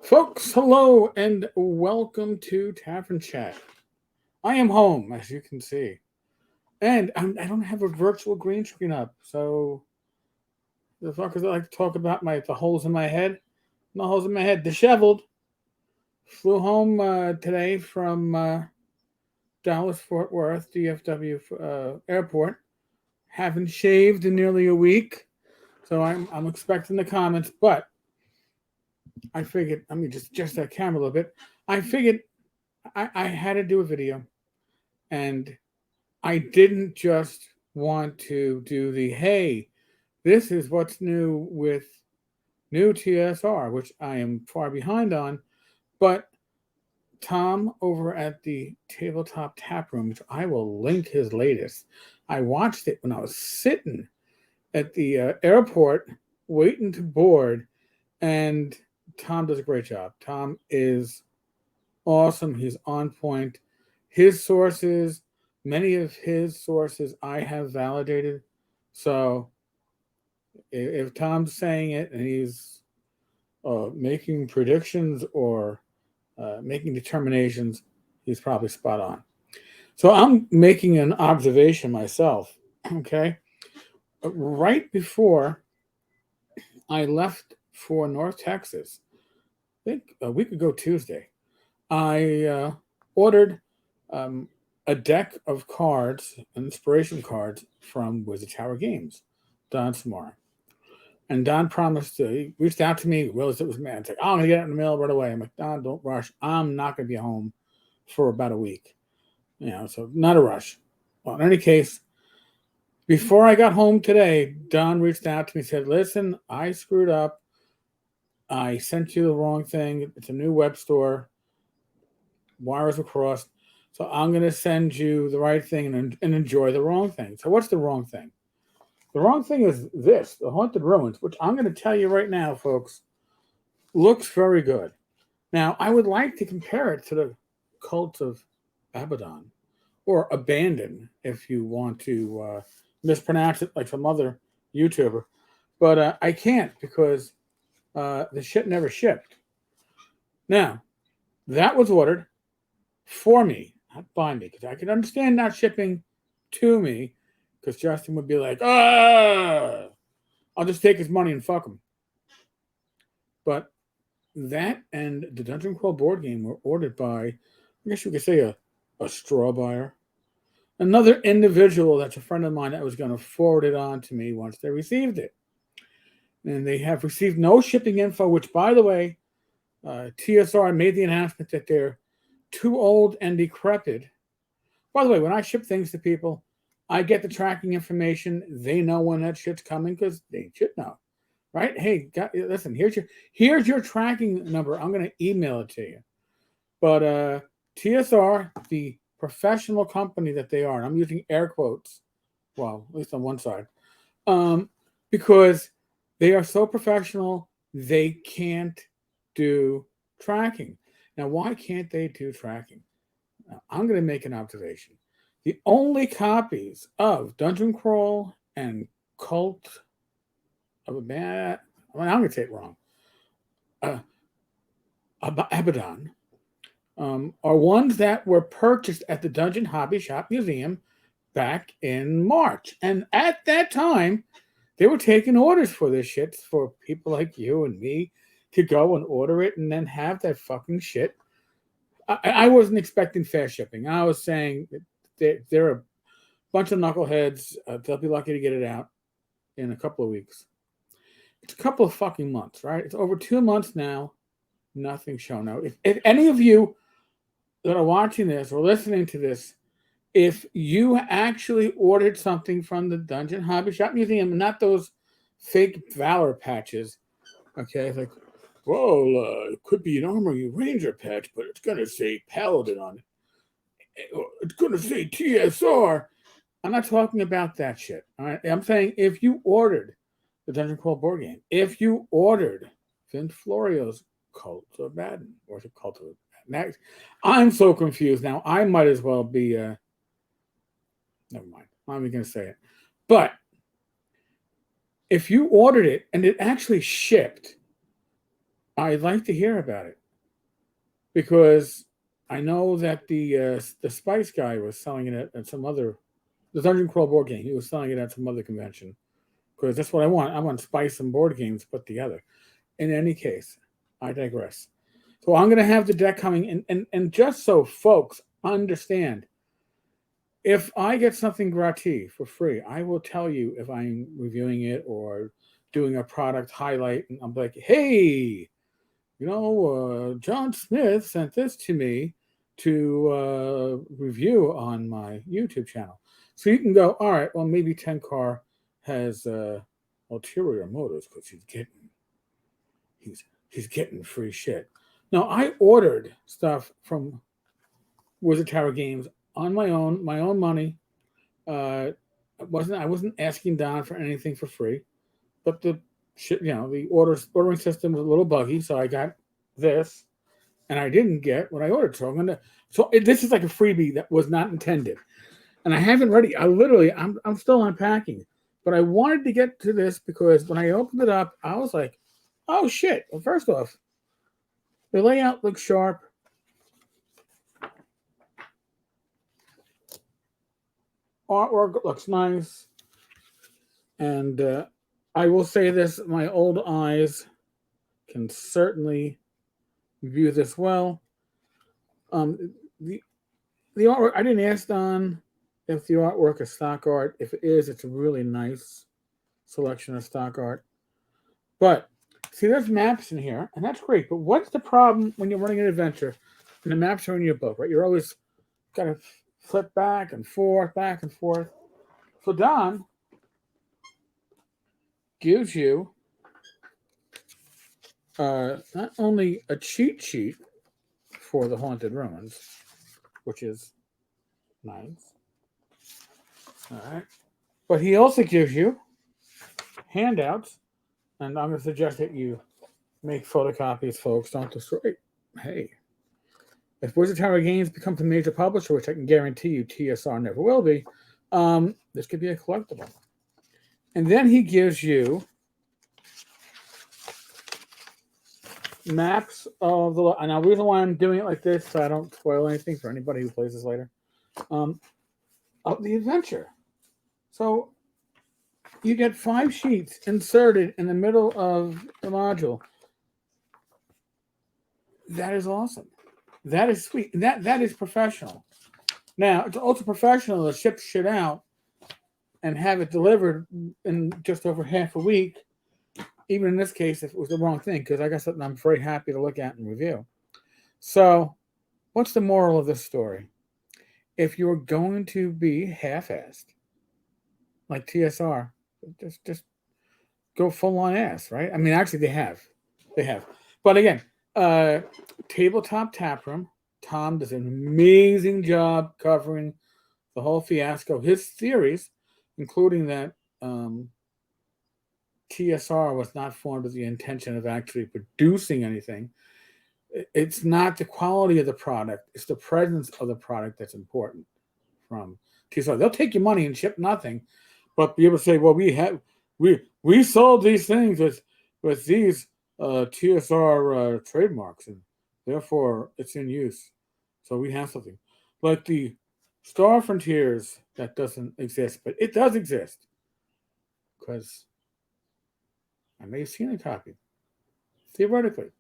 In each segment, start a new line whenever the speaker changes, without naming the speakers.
Folks, hello and welcome to Tavern Chat. I am home, as you can see, and I don't have a virtual green screen up, so the fuckers that like to talk about the holes in my head, the holes in my head, disheveled. Flew home today from Dallas Fort Worth DFW airport. Haven't shaved in nearly a week, so I'm expecting the comments, but I figured, let me just adjust that camera a little bit. I figured I had to do a video, and I didn't just want to do the hey, this is what's new with nuTSR, which I am far behind on, but Tom over at the Tabletop Tap Room, which I will link his latest. I watched it when I was sitting at the airport waiting to board, and Tom does a great job. Tom is awesome. He's on point. His sources, many of his sources I have validated. So if Tom's saying it and he's making predictions or making determinations, he's probably spot on. So I'm making an observation myself. Okay. Right before I left for North Texas, I think a week ago Tuesday, I ordered a deck of cards, inspiration cards from Wizard Tower Games, Don Samara. And Don promised he reached out to me, realized it was me. It's like, I'm going to get it in the mail right away. I'm like, Don, don't rush. I'm not going to be home for about a week. So not a rush. Well, in any case, before I got home today, Don reached out to me and said, listen, I screwed up. I sent you the wrong thing. It's a new web store. Wires were crossed. So I'm going to send you the right thing and enjoy the wrong thing. So what's the wrong thing? The wrong thing is this, the Haunted Ruins, which I'm going to tell you right now, folks, looks very good. Now, I would like to compare it to the Cult of Abaddon, or Abandon, if you want to mispronounce it like some other YouTuber. But I can't because the shit never shipped. Now, that was ordered for me, not by me, because I can understand not shipping to me, because Justin would be like, I'll just take his money and fuck him. But that and the Dungeon Crawl board game were ordered by, I guess you could say, a straw buyer. Another individual that's a friend of mine that was going to forward it on to me once they received it. And they have received no shipping info, which, by the way, TSR made the announcement that they're too old and decrepit. By the way, when I ship things to people, I get the tracking information. They know when that shit's coming because they should know, right? Hey, listen, here's your tracking number. I'm going to email it to you. But TSR, the professional company that they are, and I'm using air quotes, well, at least on one side, because they are so professional, they can't do tracking. Now, why can't they do tracking? Now, I'm going to make an observation. The only copies of Dungeon Crawl and Cult of Abaddon, I'm going to say it wrong, Abaddon, are ones that were purchased at the Dungeon Hobby Shop Museum back in March. And at that time, they were taking orders for this shit for people like you and me to go and order it and then have that fucking shit. I wasn't expecting fast shipping. I was saying that they're a bunch of knuckleheads. They'll be lucky to get it out in a couple of weeks. It's a couple of fucking months, right? It's over 2 months now. Nothing shown. Now, if any of you that are watching this or listening to this, if you actually ordered something from the Dungeon Hobby Shop Museum, and not those fake Valor patches, okay? It's like, well, it could be an Armory Ranger patch, but it's going to say Paladin on it. It's going to say TSR. I'm not talking about that shit, all right? I'm saying if you ordered the Dungeon Crawl board game, if you ordered Vince Florio's Cult of Abaddon, or the Cult of Abaddon, I'm so confused now. I might as well be... never mind. I'm not even going to say it. But if you ordered it and it actually shipped, I'd like to hear about it because I know that the Spice guy was selling it at some other the Dungeon Crawl board game. He was selling it at some other convention because that's what I want. I want Spice and board games put together. In any case, I digress. So I'm going to have the deck coming, and just so folks understand, if I get something gratis for free, I will tell you if I'm reviewing it or doing a product highlight, and I'm like, hey, John Smith sent this to me to review on my YouTube channel. So you can go, all right, well, maybe Tenkar has ulterior motives because he's getting free shit. Now, I ordered stuff from Wizard Tower Games on my own money. I wasn't asking Don for anything for free, but the ordering system was a little buggy, so I got this, and I didn't get what I ordered. So this is like a freebie that was not intended, and I haven't ready. I'm still unpacking, but I wanted to get to this because when I opened it up, I was like, oh shit! Well, first off, the layout looks sharp. Artwork looks nice, and I will say this: my old eyes can certainly view this well. The artwork, I didn't ask Don if the artwork is stock art. If it is, it's a really nice selection of stock art. But see, there's maps in here, and that's great. But what's the problem when you're running an adventure and the maps are in your book, right? You're always got to flip back and forth, back and forth. So Don gives you not only a cheat sheet for the Haunted Ruins, which is nice. All right. But he also gives you handouts, and I'm going to suggest that you make photocopies, folks. Don't destroy it. Hey, if Wizard Tower Games becomes a major publisher, which I can guarantee you TSR never will be, this could be a collectible. And then he gives you maps of the. And now, the reason why I'm doing it like this, so I don't spoil anything for anybody who plays this later, of the adventure. So you get 5 sheets inserted in the middle of the module. That is awesome. That is sweet. That is professional. Now, it's also professional to ship shit out and have it delivered in just over half a week. Even in this case, if it was the wrong thing, because I got something I'm very happy to look at and review. So, what's the moral of this story? If you're going to be half-assed, like TSR, just go full on ass, right? I mean, actually, they have. But again, Tabletop Taproom. Tom does an amazing job covering the whole fiasco. His theories, including that TSR was not formed with the intention of actually producing anything. It's not the quality of the product; it's the presence of the product that's important. From TSR, they'll take your money and ship nothing, but be able to say, "Well, we sold these things with these TSR trademarks, and therefore it's in use. So we have something." Like the Star Frontiers, that doesn't exist, but it does exist because I may have seen a copy, theoretically.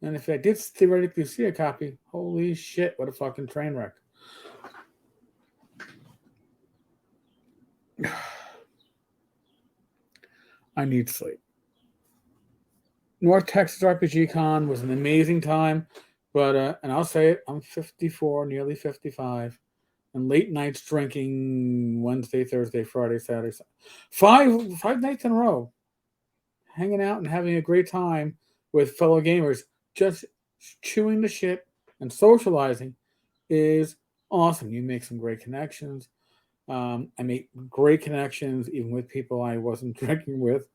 And if I did theoretically see a copy, holy shit, what a fucking train wreck. I need sleep. North Texas RPG Con was an amazing time, but and I'll say it, I'm 54, nearly 55, and late nights drinking Wednesday, Thursday, Friday, Saturday, five nights in a row, hanging out and having a great time with fellow gamers, just chewing the shit and socializing is awesome. You make some great connections. I make great connections even with people I wasn't drinking with.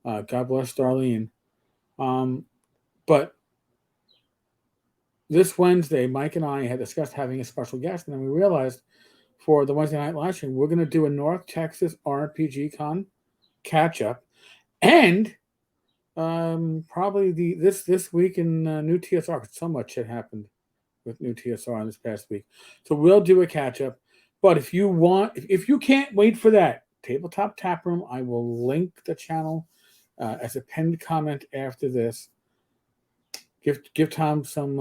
God bless Darlene. But this Wednesday, Mike and I had discussed having a special guest, and then we realized for the Wednesday night live stream, we're going to do a North Texas RPG Con catch up, and Probably this week in nuTSR, 'cause so much shit happened with nuTSR on this past week. So we'll do a catch up. But if you want, if you can't wait for that tabletop tap room, I will link the channel as a pinned comment after this. Give Tom some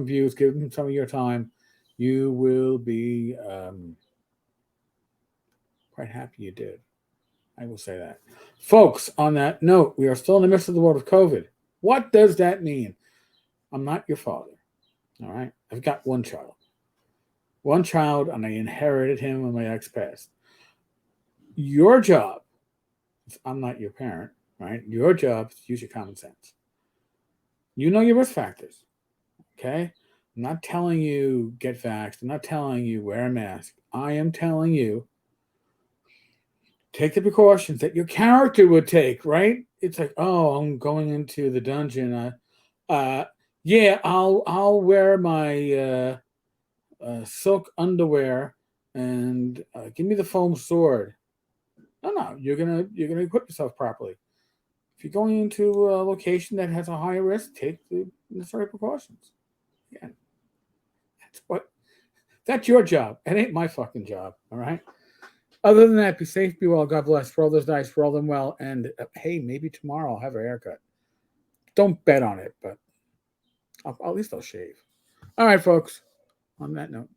views. Give him some of your time. You will be quite happy you did. I will say that. Folks, on that note, we are still in the midst of the world of COVID. What does that mean? I'm not your father. All right? I've got one child. One child, and I inherited him when my ex passed. Your job, I'm not your parent, right? Your job is to use your common sense. You know your risk factors. Okay? I'm not telling you get vaxxed. I'm not telling you wear a mask. I am telling you take the precautions that your character would take, right? It's like, oh, I'm going into the dungeon. Yeah, I'll wear my silk underwear and give me the foam sword. No, you're gonna equip yourself properly. If you're going into a location that has a higher risk, take the necessary precautions. Yeah, that's your job. It ain't my fucking job. All right. Other than that, be safe, be well. God bless. Roll those dice, roll them well, and hey, maybe tomorrow I'll have a haircut. Don't bet on it, but at least I'll shave. All right, folks. On that note.